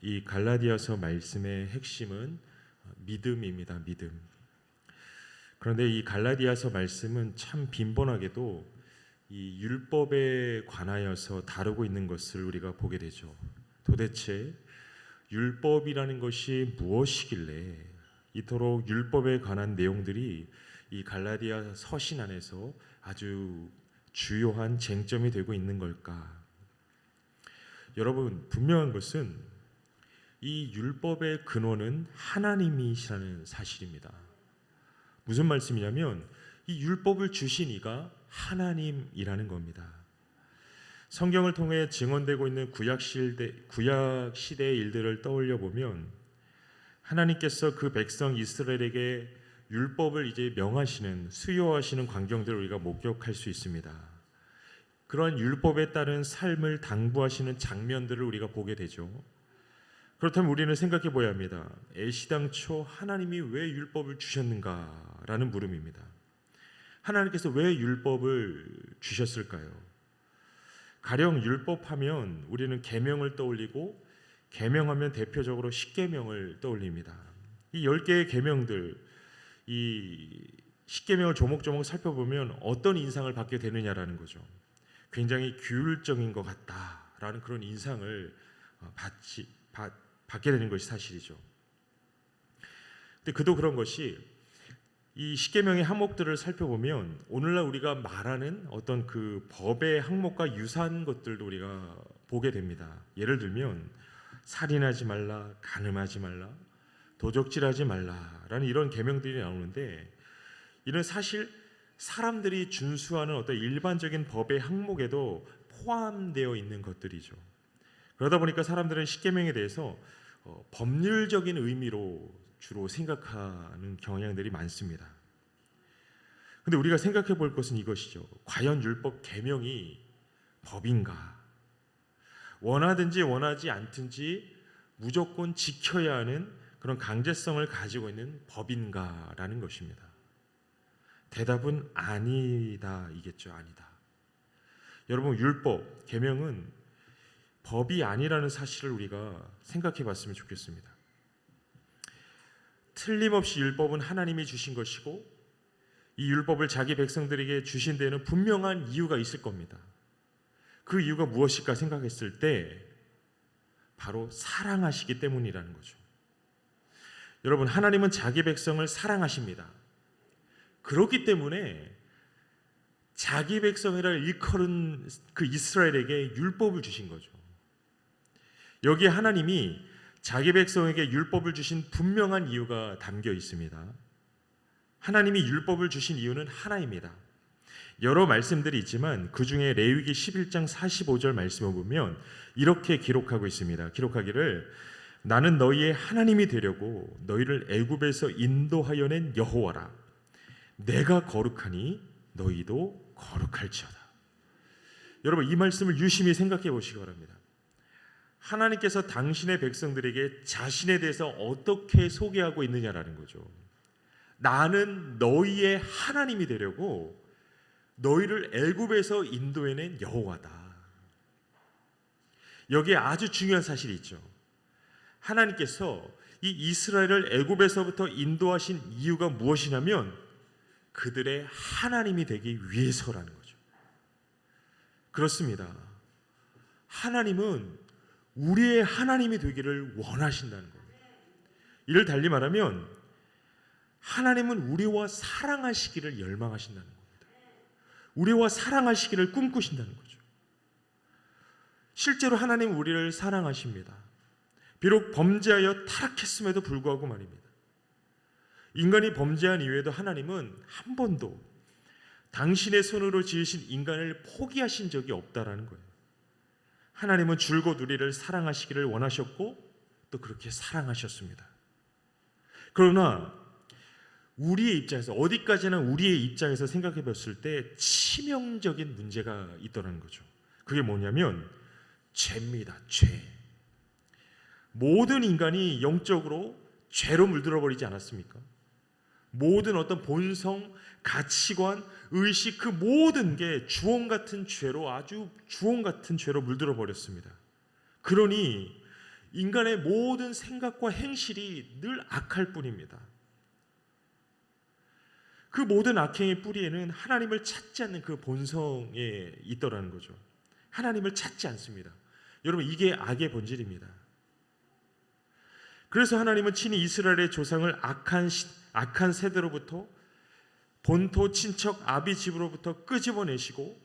이 갈라디아서 말씀의 핵심은 믿음입니다. 믿음. 그런데 이 갈라디아서 말씀은 참 빈번하게도 이 율법에 관하여서 다루고 있는 것을 우리가 보게 되죠. 도대체 율법이라는 것이 무엇이길래 이토록 율법에 관한 내용들이 이 갈라디아 서신 안에서 아주 주요한 쟁점이 되고 있는 걸까? 여러분, 분명한 것은 이 율법의 근원은 하나님이시라는 사실입니다. 무슨 말씀이냐면 이 율법을 주신 이가 하나님이라는 겁니다. 성경을 통해 증언되고 있는 구약 시대의 일들을 떠올려 보면 하나님께서 그 백성 이스라엘에게 율법을 이제 명하시는, 수요하시는 광경들을 우리가 목격할 수 있습니다. 그러한 율법에 따른 삶을 당부하시는 장면들을 우리가 보게 되죠. 그렇다면 우리는 생각해 보아야 합니다. 애시당초 하나님이 왜 율법을 주셨는가라는 물음입니다. 하나님께서 왜 율법을 주셨을까요? 가령 율법하면 우리는 계명을 떠올리고, 계명하면 대표적으로 십계명을 떠올립니다. 이 10개의 계명들, 이 십계명을 조목조목 살펴보면 어떤 인상을 받게 되느냐라는 거죠. 굉장히 규율적인 것 같다라는 그런 인상을 받게 되는 것이 사실이죠. 근데 그도 그런 것이 이 십계명의 항목들을 살펴보면 오늘날 우리가 말하는 어떤 그 법의 항목과 유사한 것들도 우리가 보게 됩니다. 예를 들면 살인하지 말라, 간음하지 말라, 도적질하지 말라라는 이런 계명들이 나오는데, 이는 사실 사람들이 준수하는 어떤 일반적인 법의 항목에도 포함되어 있는 것들이죠. 그러다 보니까 사람들은 십계명에 대해서 법률적인 의미로 주로 생각하는 경향들이 많습니다. 그런데 우리가 생각해 볼 것은 이것이죠. 과연 율법 계명이 법인가? 원하든지 원하지 않든지 무조건 지켜야 하는 그런 강제성을 가지고 있는 법인가라는 것입니다. 대답은 아니다 이겠죠. 아니다. 여러분, 율법, 계명은 법이 아니라는 사실을 우리가 생각해 봤으면 좋겠습니다. 틀림없이 율법은 하나님이 주신 것이고, 이 율법을 자기 백성들에게 주신 데에는 분명한 이유가 있을 겁니다. 그 이유가 무엇일까 생각했을 때 바로 사랑하시기 때문이라는 거죠. 여러분, 하나님은 자기 백성을 사랑하십니다. 그렇기 때문에 자기 백성이라 일컬은 그 이스라엘에게 율법을 주신 거죠. 여기에 하나님이 자기 백성에게 율법을 주신 분명한 이유가 담겨 있습니다. 하나님이 율법을 주신 이유는 하나입니다. 여러 말씀들이 있지만 그 중에 레위기 11장 45절 말씀을 보면 이렇게 기록하고 있습니다. 기록하기를 나는 너희의 하나님이 되려고 너희를 애굽에서 인도하여 낸 여호와라. 내가 거룩하니 너희도 거룩할지어다. 여러분, 이 말씀을 유심히 생각해 보시기 바랍니다. 하나님께서 당신의 백성들에게 자신에 대해서 어떻게 소개하고 있느냐라는 거죠. 나는 너희의 하나님이 되려고 너희를 애굽에서 인도해낸 여호와다. 여기에 아주 중요한 사실이 있죠. 하나님께서 이 이스라엘을 애굽에서부터 인도하신 이유가 무엇이냐면 그들의 하나님이 되기 위해서라는 거죠. 그렇습니다. 하나님은 우리의 하나님이 되기를 원하신다는 겁니다. 이를 달리 말하면 하나님은 우리와 사랑하시기를 열망하신다는 겁니다. 우리와 사랑하시기를 꿈꾸신다는 거죠. 실제로 하나님 우리를 사랑하십니다. 비록 범죄하여 타락했음에도 불구하고 말입니다. 인간이 범죄한 이후에도 하나님은 한 번도 당신의 손으로 지으신 인간을 포기하신 적이 없다라는 거예요. 하나님은 줄곧 우리를 사랑하시기를 원하셨고 또 그렇게 사랑하셨습니다. 그러나 우리의 입장에서, 어디까지나 우리의 입장에서 생각해 봤을 때 치명적인 문제가 있더라는 거죠. 그게 뭐냐면 죄입니다. 죄. 모든 인간이 영적으로 죄로 물들어 버리지 않았습니까? 모든 어떤 본성, 가치관, 의식, 그 모든 게 주홍 같은 죄로, 아주 주홍 같은 죄로 물들어 버렸습니다. 그러니 인간의 모든 생각과 행실이 늘 악할 뿐입니다. 그 모든 악행의 뿌리에는 하나님을 찾지 않는 그 본성에 있더라는 거죠. 하나님을 찾지 않습니다. 여러분, 이게 악의 본질입니다. 그래서 하나님은 친히 이스라엘의 조상을 악한 세대로부터 본토 친척 아비 집으로부터 끄집어내시고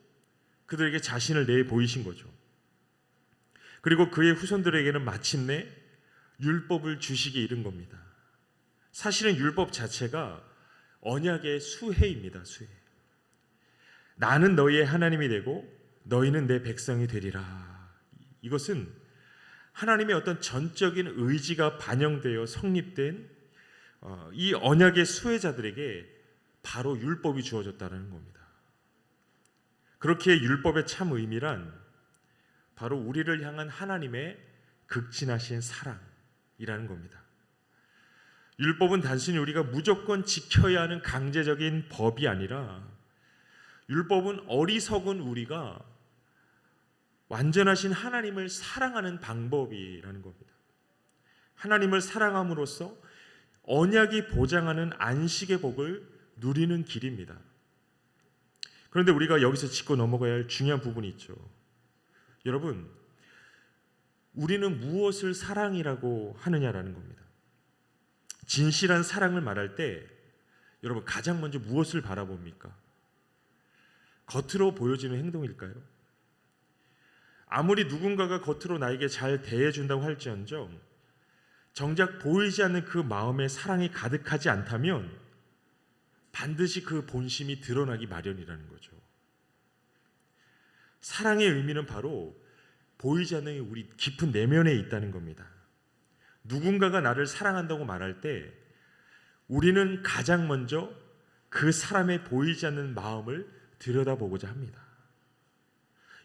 그들에게 자신을 내 보이신 거죠. 그리고 그의 후손들에게는 마침내 율법을 주시기에 이른 겁니다. 사실은 율법 자체가 언약의 수혜입니다. 수혜. 나는 너희의 하나님이 되고 너희는 내 백성이 되리라. 이것은 하나님의 어떤 전적인 의지가 반영되어 성립된 이 언약의 수혜자들에게 바로 율법이 주어졌다는 겁니다. 그렇게 율법의 참 의미란 바로 우리를 향한 하나님의 극진하신 사랑이라는 겁니다. 율법은 단순히 우리가 무조건 지켜야 하는 강제적인 법이 아니라 율법은 어리석은 우리가 완전하신 하나님을 사랑하는 방법이라는 겁니다. 하나님을 사랑함으로써 언약이 보장하는 안식의 복을 누리는 길입니다. 그런데 우리가 여기서 짚고 넘어가야 할 중요한 부분이 있죠. 여러분, 우리는 무엇을 사랑이라고 하느냐라는 겁니다. 진실한 사랑을 말할 때 여러분 가장 먼저 무엇을 바라봅니까? 겉으로 보여지는 행동일까요? 아무리 누군가가 겉으로 나에게 잘 대해준다고 할지언정 정작 보이지 않는 그 마음에 사랑이 가득하지 않다면 반드시 그 본심이 드러나기 마련이라는 거죠. 사랑의 의미는 바로 보이지 않는 우리 깊은 내면에 있다는 겁니다. 누군가가 나를 사랑한다고 말할 때 우리는 가장 먼저 그 사람의 보이지 않는 마음을 들여다보고자 합니다.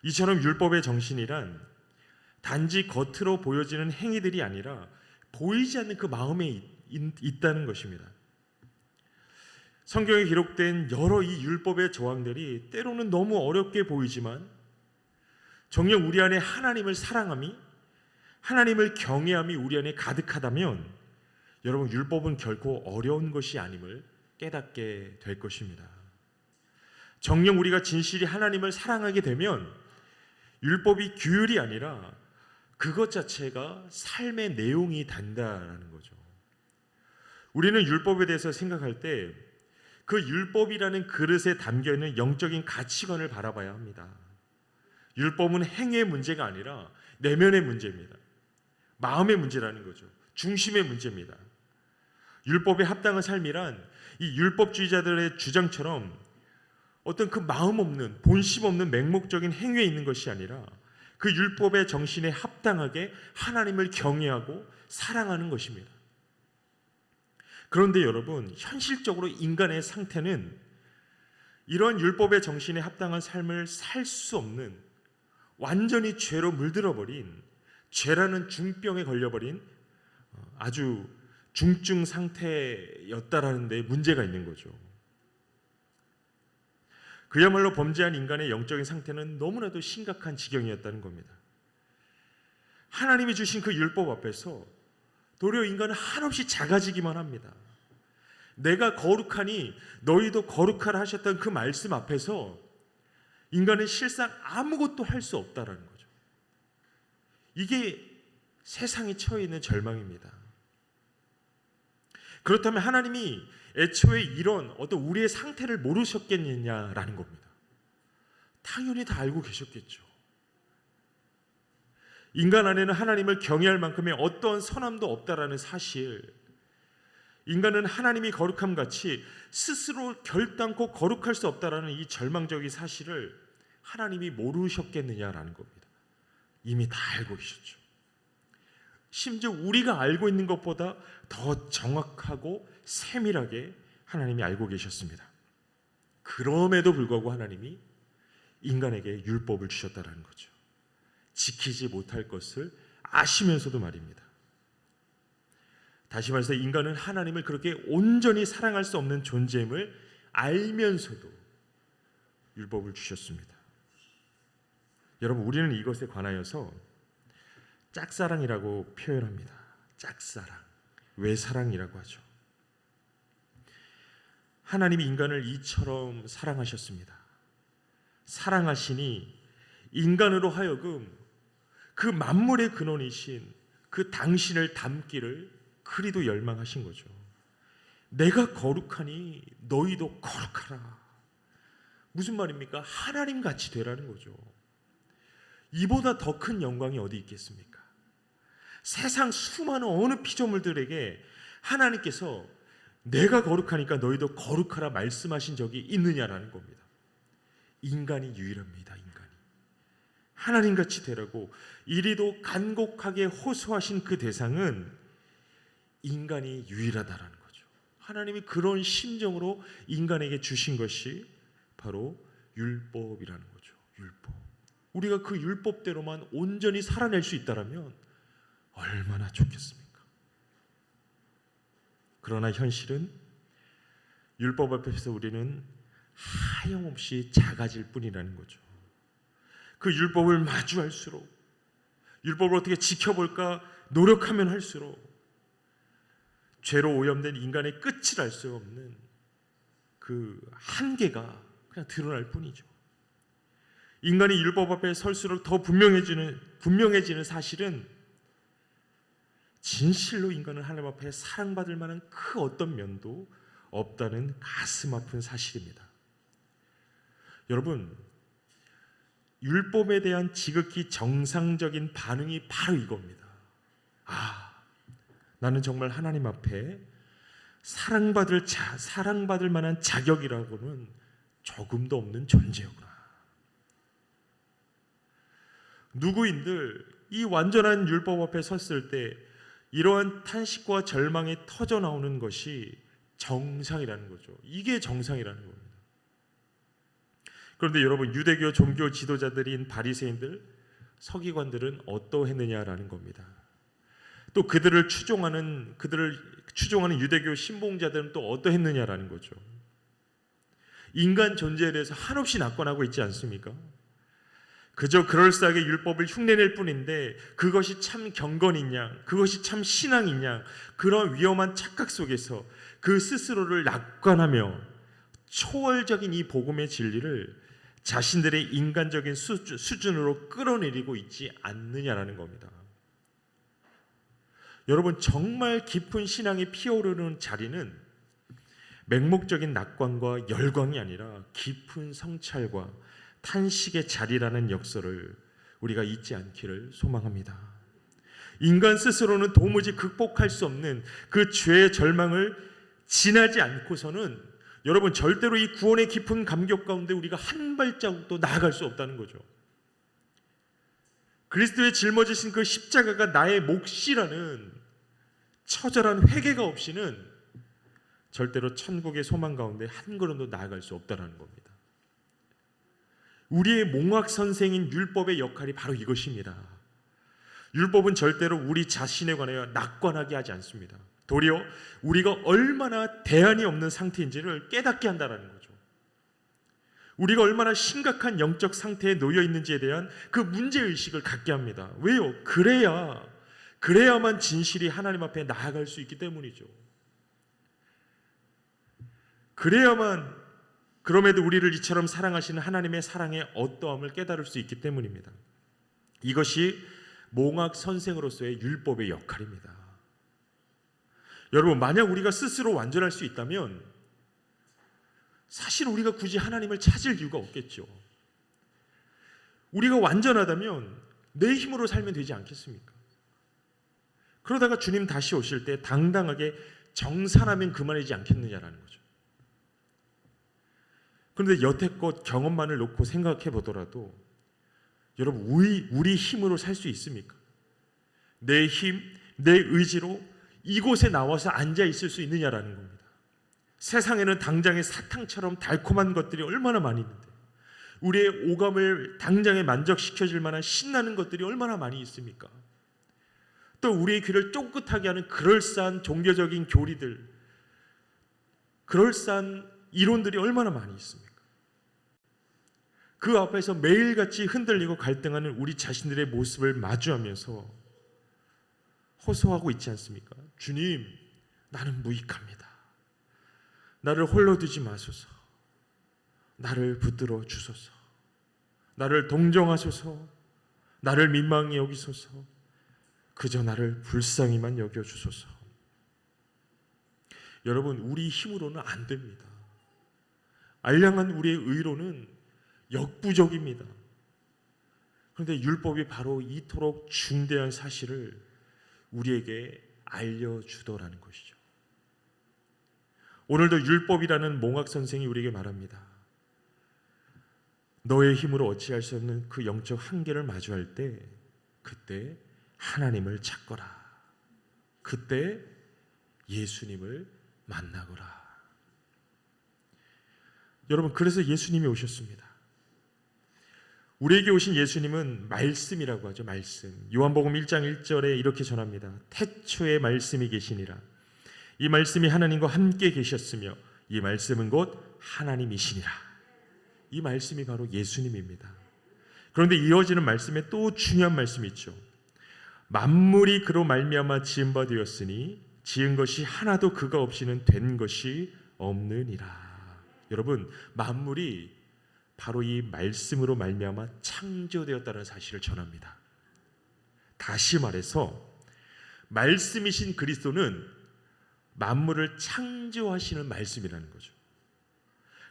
이처럼 율법의 정신이란 단지 겉으로 보여지는 행위들이 아니라 보이지 않는 그 마음에 있다는 것입니다. 성경에 기록된 여러 이 율법의 조항들이 때로는 너무 어렵게 보이지만 정녕 우리 안에 하나님을 사랑함이, 하나님을 경외함이 우리 안에 가득하다면 여러분 율법은 결코 어려운 것이 아님을 깨닫게 될 것입니다. 정녕 우리가 진실이 하나님을 사랑하게 되면 율법이 규율이 아니라 그것 자체가 삶의 내용이 된다라는 거죠. 우리는 율법에 대해서 생각할 때 그 율법이라는 그릇에 담겨있는 영적인 가치관을 바라봐야 합니다. 율법은 행위의 문제가 아니라 내면의 문제입니다. 마음의 문제라는 거죠. 중심의 문제입니다. 율법에 합당한 삶이란 이 율법주의자들의 주장처럼 어떤 그 마음 없는, 본심 없는 맹목적인 행위에 있는 것이 아니라 그 율법의 정신에 합당하게 하나님을 경외하고 사랑하는 것입니다. 그런데 여러분, 현실적으로 인간의 상태는 이런 율법의 정신에 합당한 삶을 살 수 없는 완전히 죄로 물들어버린 죄라는 중병에 걸려버린 아주 중증 상태였다라는 데 문제가 있는 거죠. 그야말로 범죄한 인간의 영적인 상태는 너무나도 심각한 지경이었다는 겁니다. 하나님이 주신 그 율법 앞에서 도리어 인간은 한없이 작아지기만 합니다. 내가 거룩하니 너희도 거룩하라 하셨던 그 말씀 앞에서 인간은 실상 아무것도 할 수 없다라는 거죠. 이게 세상이 처해 있는 절망입니다. 그렇다면 하나님이 애초에 이런 어떤 우리의 상태를 모르셨겠느냐라는 겁니다. 당연히 다 알고 계셨겠죠. 인간 안에는 하나님을 경외할 만큼의 어떤 선함도 없다라는 사실, 인간은 하나님이 거룩함 같이 스스로 결단코 거룩할 수 없다라는 이 절망적인 사실을 하나님이 모르셨겠느냐라는 겁니다. 이미 다 알고 계셨죠. 심지어 우리가 알고 있는 것보다 더 정확하고 세밀하게 하나님이 알고 계셨습니다. 그럼에도 불구하고 하나님이 인간에게 율법을 주셨다는 거죠. 지키지 못할 것을 아시면서도 말입니다. 다시 말해서 인간은 하나님을 그렇게 온전히 사랑할 수 없는 존재임을 알면서도 율법을 주셨습니다. 여러분, 우리는 이것에 관하여서 짝사랑이라고 표현합니다. 짝사랑, 외사랑이라고 하죠. 하나님이 인간을 이처럼 사랑하셨습니다. 사랑하시니 인간으로 하여금 그 만물의 근원이신 그 당신을 닮기를 그리도 열망하신 거죠. 내가 거룩하니 너희도 거룩하라. 무슨 말입니까? 하나님같이 되라는 거죠. 이보다 더 큰 영광이 어디 있겠습니까? 세상 수많은 어느 피조물들에게 하나님께서 내가 거룩하니까 너희도 거룩하라 말씀하신 적이 있느냐라는 겁니다. 인간이 유일합니다. 인간이 하나님같이 되라고 이리도 간곡하게 호소하신 그 대상은 인간이 유일하다라는 거죠. 하나님이 그런 심정으로 인간에게 주신 것이 바로 율법이라는 거죠. 율법. 우리가 그 율법대로만 온전히 살아낼 수 있다면 얼마나 좋겠습니까? 그러나 현실은 율법 앞에서 우리는 하염없이 작아질 뿐이라는 거죠. 그 율법을 마주할수록, 율법을 어떻게 지켜볼까 노력하면 할수록 죄로 오염된 인간의 끝을 알 수 없는 그 한계가 그냥 드러날 뿐이죠. 인간이 율법 앞에 설수록 더 분명해지는 사실은 진실로 인간은 하나님 앞에 사랑받을 만한 그 어떤 면도 없다는 가슴 아픈 사실입니다. 여러분, 율법에 대한 지극히 정상적인 반응이 바로 이겁니다. 나는 정말 하나님 앞에 사랑받을 만한 자격이라고는 조금도 없는 존재구나. 누구인들 이 완전한 율법 앞에 섰을 때 이러한 탄식과 절망이 터져 나오는 것이 정상이라는 거죠. 이게 정상이라는 겁니다. 그런데 여러분, 유대교 종교 지도자들인 바리새인들, 서기관들은 어떠했느냐라는 겁니다. 또 그들을 추종하는 유대교 신봉자들은 또 어떠했느냐라는 거죠. 인간 존재에 대해서 한없이 낙관하고 있지 않습니까? 그저 그럴싸하게 율법을 흉내낼 뿐인데 그것이 참 경건이냐, 그것이 참 신앙이냐, 그런 위험한 착각 속에서 그 스스로를 낙관하며 초월적인 이 복음의 진리를 자신들의 인간적인 수준으로 끌어내리고 있지 않느냐라는 겁니다. 여러분, 정말 깊은 신앙이 피어오르는 자리는 맹목적인 낙관과 열광이 아니라 깊은 성찰과 탄식의 자리라는 역설을 우리가 잊지 않기를 소망합니다. 인간 스스로는 도무지 극복할 수 없는 그 죄의 절망을 지나지 않고서는 여러분, 절대로 이 구원의 깊은 감격 가운데 우리가 한 발자국도 나아갈 수 없다는 거죠. 그리스도의 짊어지신 그 십자가가 나의 몫이라는 처절한 회개가 없이는 절대로 천국의 소망 가운데 한 걸음도 나아갈 수 없다는 겁니다. 우리의 몽학 선생인 율법의 역할이 바로 이것입니다. 율법은 절대로 우리 자신에 관하여 낙관하게 하지 않습니다. 도리어 우리가 얼마나 대안이 없는 상태인지를 깨닫게 한다는 거죠. 우리가 얼마나 심각한 영적 상태에 놓여 있는지에 대한 그 문제의식을 갖게 합니다. 왜요? 그래야만 진실이 하나님 앞에 나아갈 수 있기 때문이죠. 그럼에도 우리를 이처럼 사랑하시는 하나님의 사랑의 어떠함을 깨달을 수 있기 때문입니다. 이것이 몽학 선생으로서의 율법의 역할입니다. 여러분, 만약 우리가 스스로 완전할 수 있다면 사실 우리가 굳이 하나님을 찾을 이유가 없겠죠. 우리가 완전하다면 내 힘으로 살면 되지 않겠습니까? 그러다가 주님 다시 오실 때 당당하게 정산하면 그만이지 않겠느냐라는 거죠. 그런데 여태껏 경험만을 놓고 생각해 보더라도 여러분, 우리 힘으로 살 수 있습니까? 내 힘, 내 의지로 이곳에 나와서 앉아 있을 수 있느냐라는 겁니다. 세상에는 당장의 사탕처럼 달콤한 것들이 얼마나 많이 있는데, 우리의 오감을 당장에 만족시켜줄 만한 신나는 것들이 얼마나 많이 있습니까? 또 우리의 귀를 쫑긋하게 하는 그럴싸한 종교적인 교리들, 그럴싸한 이론들이 얼마나 많이 있습니까? 그 앞에서 매일같이 흔들리고 갈등하는 우리 자신들의 모습을 마주하면서 호소하고 있지 않습니까? 주님, 나는 무익합니다. 나를 홀로 두지 마소서. 나를 붙들어 주소서. 나를 동정하소서. 나를 민망히 여기소서. 그저 나를 불쌍히만 여겨주소서. 여러분, 우리 힘으로는 안 됩니다. 알량한 우리의 의로는 역부족입니다. 그런데 율법이 바로 이토록 중대한 사실을 우리에게 알려주더라는 것이죠. 오늘도 율법이라는 몽학 선생이 우리에게 말합니다. 너의 힘으로 어찌할 수 없는 그 영적 한계를 마주할 때 그때 하나님을 찾거라. 그때 예수님을 만나거라. 여러분, 그래서 예수님이 오셨습니다. 우리에게 오신 예수님은 말씀이라고 하죠. 말씀. 요한복음 1장 1절에 이렇게 전합니다. 태초에 말씀이 계시니라. 이 말씀이 하나님과 함께 계셨으며 이 말씀은 곧 하나님이시니라. 이 말씀이 바로 예수님입니다. 그런데 이어지는 말씀에 또 중요한 말씀이 있죠. 만물이 그로 말미암아 지은 바 되었으니 지은 것이 하나도 그가 없이는 된 것이 없느니라. 여러분, 만물이 바로 이 말씀으로 말미암아 창조되었다는 사실을 전합니다. 다시 말해서 말씀이신 그리스도는 만물을 창조하시는 말씀이라는 거죠.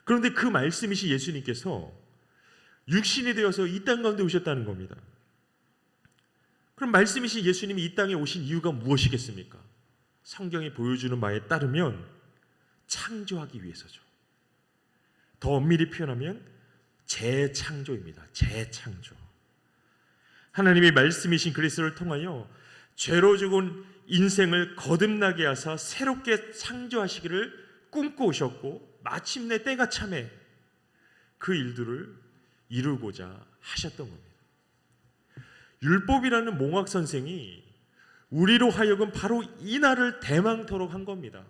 그런데 그 말씀이신 예수님께서 육신이 되어서 이 땅 가운데 오셨다는 겁니다. 그럼 말씀이신 예수님이 이 땅에 오신 이유가 무엇이겠습니까? 성경이 보여주는 바에 따르면 창조하기 위해서죠. 더 엄밀히 표현하면 재창조입니다. 재창조. 하나님이 말씀이신 그리스도를 통하여 죄로 죽은 인생을 거듭나게 하사 새롭게 창조하시기를 꿈꿔오셨고 마침내 때가 참에 그 일들을 이루고자 하셨던 겁니다. 율법이라는 몽학 선생이 우리로 하여금 바로 이 날을 대망토록 한 겁니다.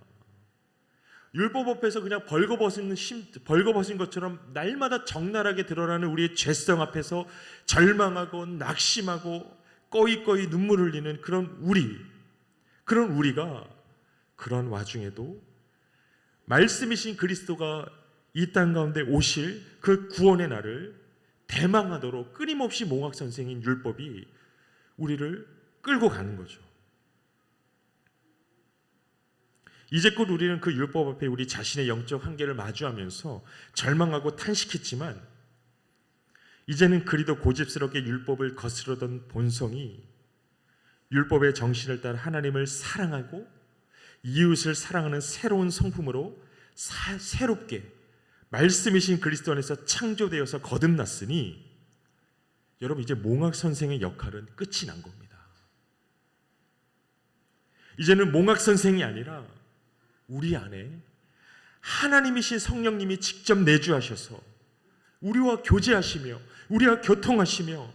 율법 앞에서 그냥 벌거벗은 것처럼 날마다 적나라하게 드러나는 우리의 죄성 앞에서 절망하고 낙심하고 꺼이꺼이 눈물 흘리는 그런 우리가 그런 와중에도 말씀이신 그리스도가 이 땅 가운데 오실 그 구원의 날을 대망하도록 끊임없이 몽학 선생인 율법이 우리를 끌고 가는 거죠. 이제껏 우리는 그 율법 앞에 우리 자신의 영적 한계를 마주하면서 절망하고 탄식했지만 이제는 그리도 고집스럽게 율법을 거스르던 본성이 율법의 정신을 따라 하나님을 사랑하고 이웃을 사랑하는 새로운 성품으로 새롭게 말씀이신 그리스도 안에서 창조되어서 거듭났으니 여러분, 이제 몽학 선생의 역할은 끝이 난 겁니다. 이제는 몽학 선생이 아니라 우리 안에 하나님이신 성령님이 직접 내주하셔서 우리와 교제하시며 우리와 교통하시며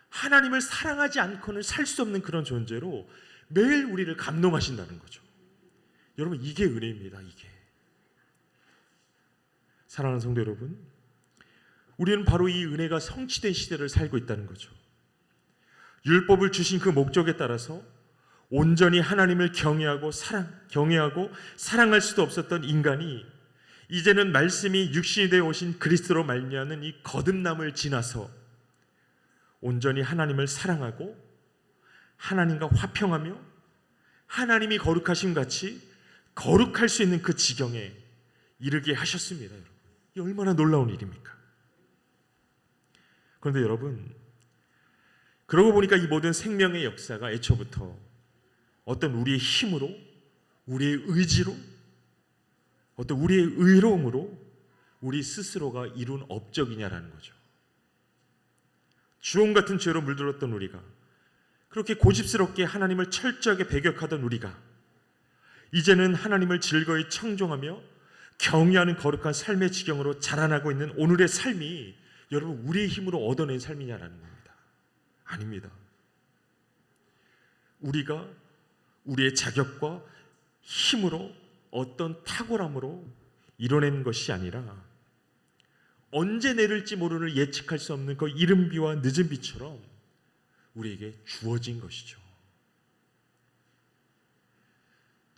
하나님을 사랑하지 않고는 살 수 없는 그런 존재로 매일 우리를 감동하신다는 거죠. 여러분, 이게 은혜입니다. 이게. 사랑하는 성도 여러분, 우리는 바로 이 은혜가 성취된 시대를 살고 있다는 거죠. 율법을 주신 그 목적에 따라서 온전히 하나님을 경외하고 사랑할 수도 없었던 인간이 이제는 말씀이 육신이 되어 오신 그리스도로 말미암는 이 거듭남을 지나서 온전히 하나님을 사랑하고 하나님과 화평하며 하나님이 거룩하심 같이 거룩할 수 있는 그 지경에 이르게 하셨습니다. 여러분, 이 얼마나 놀라운 일입니까? 그런데 여러분, 그러고 보니까 이 모든 생명의 역사가 애초부터 어떤 우리의 힘으로, 우리의 의지로, 어떤 우리의 의로움으로 우리 스스로가 이룬 업적이냐라는 거죠. 주홍 같은 죄로 물들었던 우리가, 그렇게 고집스럽게 하나님을 철저하게 배격하던 우리가 이제는 하나님을 즐거이 청종하며 경외하는 거룩한 삶의 지경으로 자라나고 있는 오늘의 삶이 여러분, 우리의 힘으로 얻어낸 삶이냐라는 겁니다. 아닙니다. 우리가 우리의 자격과 힘으로 어떤 탁월함으로 이뤄낸 것이 아니라 언제 내릴지 모르는 예측할 수 없는 그 이른 비와 늦은 비처럼 우리에게 주어진 것이죠.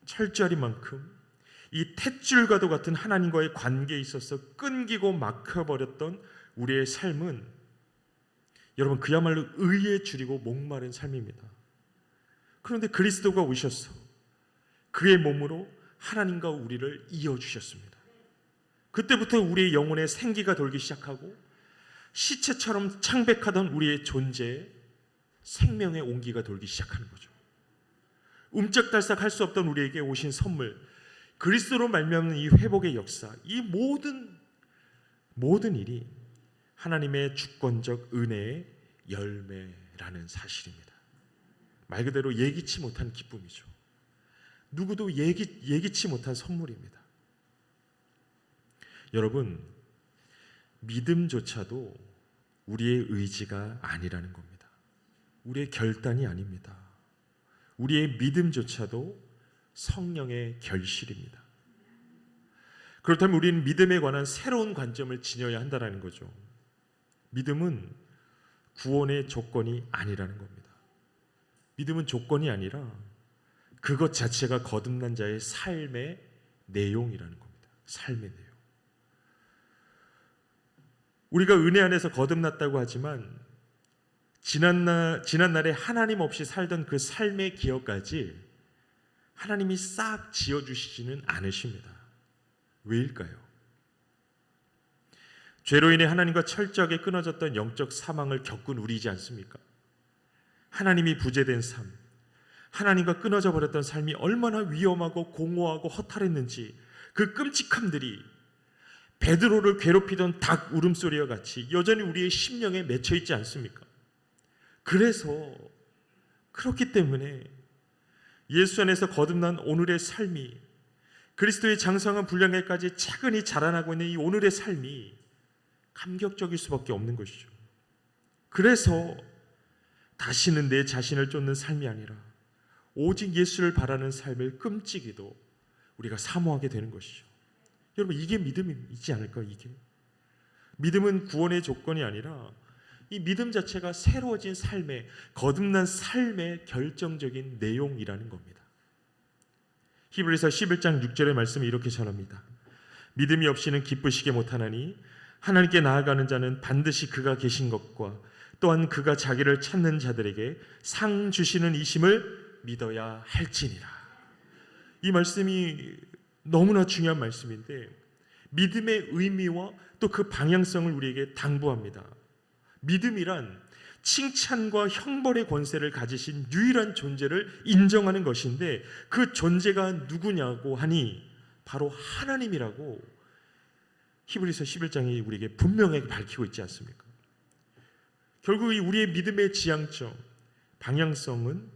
철저할 만큼 이 탯줄과도 같은 하나님과의 관계에 있어서 끊기고 막혀버렸던 우리의 삶은 여러분 그야말로 의에 줄이고 목마른 삶입니다. 그런데 그리스도가 오셔서 그의 몸으로 하나님과 우리를 이어주셨습니다. 그때부터 우리의 영혼에 생기가 돌기 시작하고 시체처럼 창백하던 우리의 존재에 생명의 온기가 돌기 시작하는 거죠. 움쩍달싹 할 수 없던 우리에게 오신 선물, 그리스도로 말미암는 이 회복의 역사, 이 모든 일이 하나님의 주권적 은혜의 열매라는 사실입니다. 말 그대로 예기치 못한 기쁨이죠. 누구도 예기치 못한 선물입니다. 여러분, 믿음조차도 우리의 의지가 아니라는 겁니다. 우리의 결단이 아닙니다. 우리의 믿음조차도 성령의 결실입니다. 그렇다면 우리는 믿음에 관한 새로운 관점을 지녀야 한다는 거죠. 믿음은 구원의 조건이 아니라는 겁니다. 믿음은 조건이 아니라 그것 자체가 거듭난 자의 삶의 내용이라는 겁니다. 삶의 내용. 우리가 은혜 안에서 거듭났다고 하지만 지난날에 하나님 없이 살던 그 삶의 기억까지 하나님이 싹 지어주시지는 않으십니다. 왜일까요? 죄로 인해 하나님과 철저하게 끊어졌던 영적 사망을 겪은 우리이지 않습니까? 하나님이 부재된 삶, 하나님과 끊어져 버렸던 삶이 얼마나 위험하고 공허하고 허탈했는지 그 끔찍함들이 베드로를 괴롭히던 닭 울음소리와 같이 여전히 우리의 심령에 맺혀 있지 않습니까? 그렇기 때문에 예수 안에서 거듭난 오늘의 삶이, 그리스도의 장성한 분량에까지 차근히 자라나고 있는 이 오늘의 삶이 감격적일 수밖에 없는 것이죠. 그래서 다시는 내 자신을 쫓는 삶이 아니라 오직 예수를 바라는 삶을 끔찍이도 우리가 사모하게 되는 것이죠. 여러분, 이게 믿음이지 않을까요? 이게 믿음은 구원의 조건이 아니라 이 믿음 자체가 새로워진 삶의, 거듭난 삶의 결정적인 내용이라는 겁니다. 히브리서 11장 6절의 말씀이 이렇게 전합니다. 믿음이 없이는 기쁘시게 못하나니 하나님께 나아가는 자는 반드시 그가 계신 것과 또한 그가 자기를 찾는 자들에게 상 주시는 이심을 믿어야 할지니라. 이 말씀이 너무나 중요한 말씀인데 믿음의 의미와 또 그 방향성을 우리에게 당부합니다. 믿음이란 칭찬과 형벌의 권세를 가지신 유일한 존재를 인정하는 것인데 그 존재가 누구냐고 하니 바로 하나님이라고 히브리서 11장이 우리에게 분명하게 밝히고 있지 않습니까? 결국 우리의 믿음의 지향점, 방향성은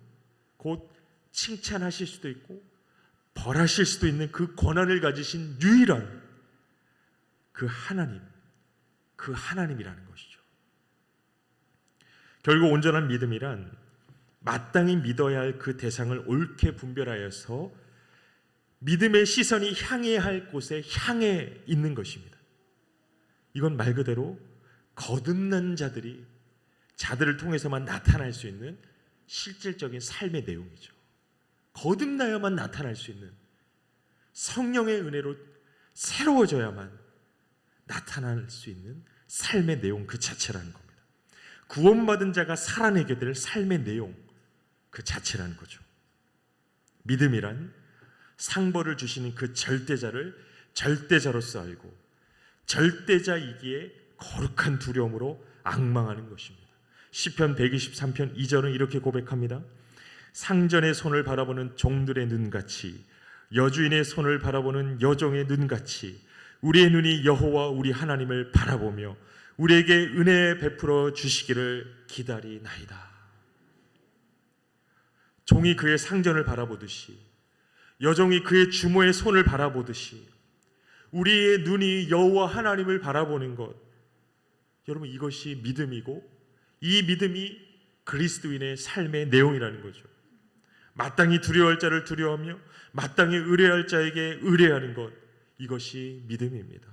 곧 칭찬하실 수도 있고 벌하실 수도 있는 그 권한을 가지신 유일한 그 하나님이라는 것이죠. 결국 온전한 믿음이란 마땅히 믿어야 할 그 대상을 옳게 분별하여서 믿음의 시선이 향해야 할 곳에 향해 있는 것입니다. 이건 말 그대로 거듭난 자들을 통해서만 나타날 수 있는 실질적인 삶의 내용이죠. 거듭나야만 나타날 수 있는, 성령의 은혜로 새로워져야만 나타날 수 있는 삶의 내용 그 자체라는 겁니다. 구원받은 자가 살아내게 될 삶의 내용 그 자체라는 거죠. 믿음이란 상벌을 주시는 그 절대자를 절대자로서 알고 절대자이기에 거룩한 두려움으로 앙망하는 것입니다. 시편 123편 2절은 이렇게 고백합니다. 상전의 손을 바라보는 종들의 눈같이, 여주인의 손을 바라보는 여종의 눈같이 우리의 눈이 여호와 우리 하나님을 바라보며 우리에게 은혜 베풀어 주시기를 기다리나이다. 종이 그의 상전을 바라보듯이, 여종이 그의 주모의 손을 바라보듯이 우리의 눈이 여호와 하나님을 바라보는 것, 여러분 이것이 믿음이고 이 믿음이 그리스도인의 삶의 내용이라는 거죠. 마땅히 두려워할 자를 두려워하며 마땅히 의뢰할 자에게 의뢰하는 것, 이것이 믿음입니다.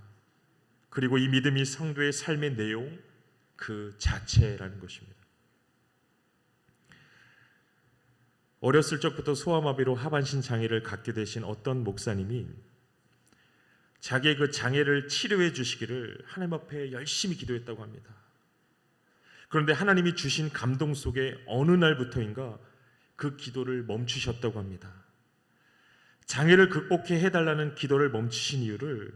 그리고 이 믿음이 성도의 삶의 내용 그 자체라는 것입니다. 어렸을 적부터 소아마비로 하반신 장애를 갖게 되신 어떤 목사님이 자기의 그 장애를 치료해 주시기를 하나님 앞에 열심히 기도했다고 합니다. 그런데 하나님이 주신 감동 속에 어느 날부터인가 그 기도를 멈추셨다고 합니다. 장애를 극복해 해달라는 기도를 멈추신 이유를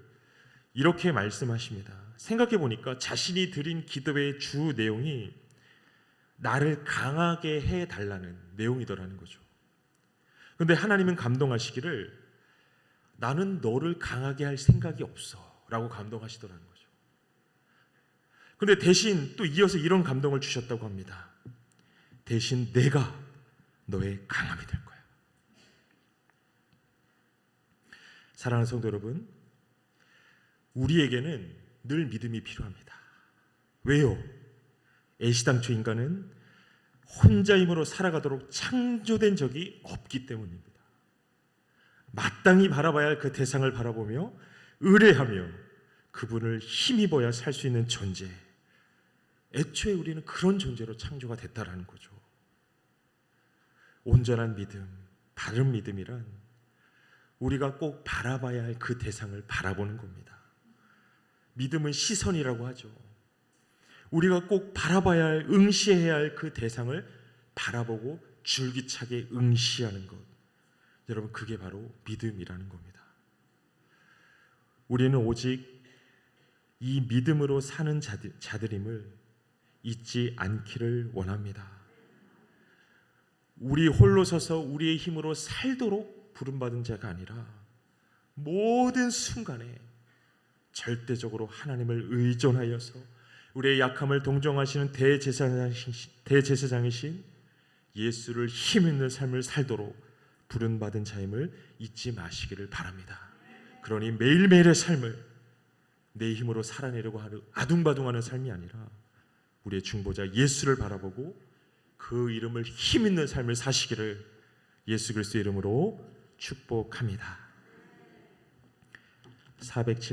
이렇게 말씀하십니다. 생각해 보니까 자신이 드린 기도의 주 내용이 나를 강하게 해달라는 내용이더라는 거죠. 그런데 하나님은 감동하시기를 나는 너를 강하게 할 생각이 없어 라고 감동하시더라는 거죠. 그런데 대신 또 이어서 이런 감동을 주셨다고 합니다. 대신 내가 너의 강함이 될 거야. 사랑하는 성도 여러분, 우리에게는 늘 믿음이 필요합니다. 왜요? 애시당초 인간은 혼자 힘으로 살아가도록 창조된 적이 없기 때문입니다. 마땅히 바라봐야 할 그 대상을 바라보며 의뢰하며 그분을 힘입어야 살 수 있는 존재. 애초에 우리는 그런 존재로 창조가 됐다라는 거죠. 온전한 믿음, 바른 믿음이란 우리가 꼭 바라봐야 할 그 대상을 바라보는 겁니다. 믿음은 시선이라고 하죠. 우리가 꼭 바라봐야 할, 응시해야 할 그 대상을 바라보고 줄기차게 응시하는 것. 여러분, 그게 바로 믿음이라는 겁니다. 우리는 오직 이 믿음으로 사는 자들임을 잊지 않기를 원합니다. 우리 홀로 서서 우리의 힘으로 살도록 부름받은 자가 아니라 모든 순간에 절대적으로 하나님을 의존하여서 우리의 약함을 동정하시는 대제사장이신 예수를 힘있는 삶을 살도록 부름받은 자임을 잊지 마시기를 바랍니다. 그러니 매일매일의 삶을 내 힘으로 살아내려고 하는 아둥바둥하는 삶이 아니라 우리의 중보자 예수를 바라보고 그 이름을 힘있는 삶을 사시기를 예수 그리스도의 이름으로 축복합니다. 407